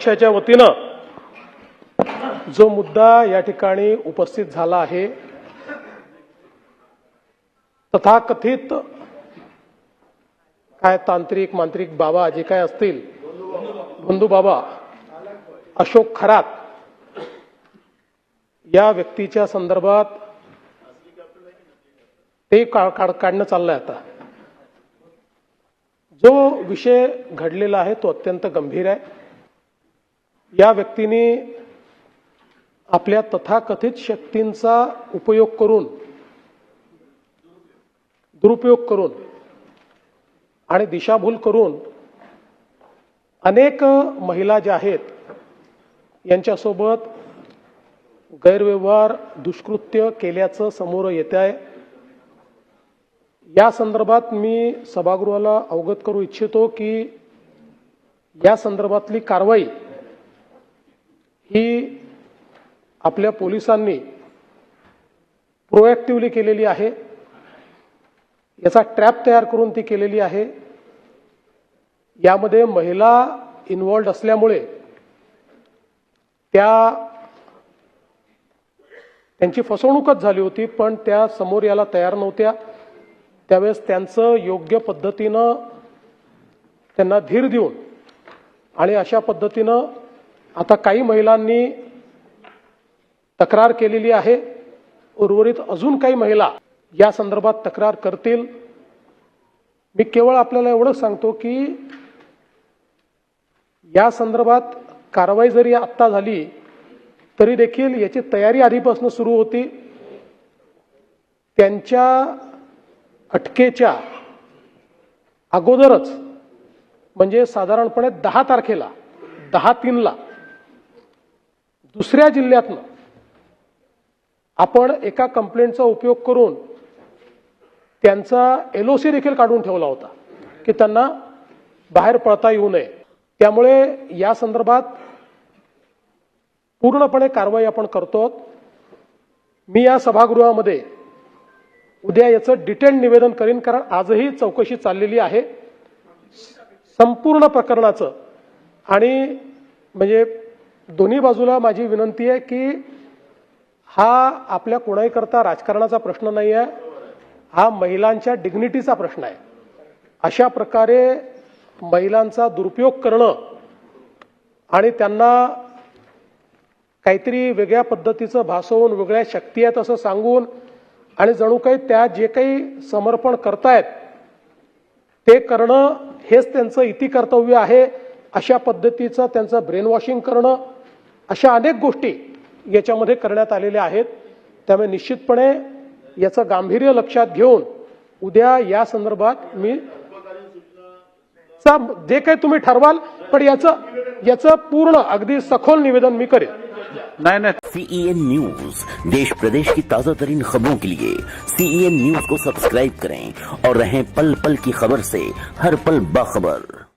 पक्षाच्या वतीनं जो मुद्दा या ठिकाणी उपस्थित झाला आहे, तथाकथित काय तांत्रिक मांत्रिक बाबा जे काय असतील, बंधू बाबा अशोक खरात या व्यक्तीच्या संदर्भात ते काढणं चाललंय. आता जो विषय घडलेला आहे तो अत्यंत गंभीर आहे. या व्यक्तीने आपल्या तथाकथित शक्तींचा उपयोग करून, दुरुपयोग करून आणि दिशाभूल करून अनेक महिला ज्या आहेत यांच्यासोबत गैरव्यवहार दुष्कृत्य केल्याचं समोर येत आहे. या संदर्भात मी सभागृहाला अवगत करू इच्छितो की या संदर्भातली कारवाई ही आपल्या पोलिसांनी प्रोएक्टिव्हली केलेली आहे. याचा ट्रॅप तयार करून ती केलेली आहे. यामध्ये महिला इन्व्हॉल्ड असल्यामुळे त्यांची फसवणूकच झाली होती, पण त्या समोर याला तयार नव्हत्या. त्यावेळेस त्यांचं योग्य पद्धतीनं त्यांना धीर देऊन आणि अशा पद्धतीनं आता काही महिलांनी तक्रार केलेली आहे. उर्वरित अजून काही महिला या संदर्भात तक्रार करतील. मी केवळ आपल्याला एवढंच सांगतो की या संदर्भात कारवाई जरी आत्ता झाली तरी देखील याची तयारी आधीपासून सुरू होती. त्यांच्या अटकेच्या अगोदरच म्हणजे साधारणपणे 10 तारखेला 10/3 दुसऱ्या जिल्ह्यातनं आपण एका कंप्लेंटचा उपयोग करून त्यांचा LOC देखील काढून ठेवला होता की त्यांना बाहेर पळता येऊ नये. त्यामुळे या संदर्भात पूर्णपणे कारवाई आपण करतो. मी या सभागृहामध्ये उद्या याचं डिटेल निवेदन करीन, कारण आजही चौकशी चाललेली आहे संपूर्ण प्रकरणाचं. आणि म्हणजे दोन्ही बाजूला माझी विनंती आहे की हा आपल्या कोणाही करता राजकारणाचा प्रश्न नाही आहे, हा महिलांच्या डिग्निटीचा प्रश्न आहे. अशा प्रकारे महिलांचा दुरुपयोग करणं आणि त्यांना काहीतरी वेगळ्या पद्धतीचं भासवून वेगळ्या शक्ती आहेत असं सांगून आणि जणू काही त्या जे काही समर्पण करतायत ते करणं हेच त्यांचं इति कर्तव्य आहे, अशा पद्धतीचं त्यांचं ब्रेन वॉशिंग करणं, अशा अनेक गोष्टी याच्यामध्ये करण्यात आलेल्या आहेत. त्यामुळे निश्चितपणे याचं गांभीर्य लक्षात घेऊन उद्या या संदर्भात मी जे काही तुम्ही ठरवाल पण याचं पूर्ण अगदी सखोल निवेदन मी करेन. नहीं CEN न्यूज देश प्रदेश की ताजा तरीन खबरों के लिए CEN न्यूज को सब्सक्राइब करें और रहें पल पल की खबर से हर पल बाखबर.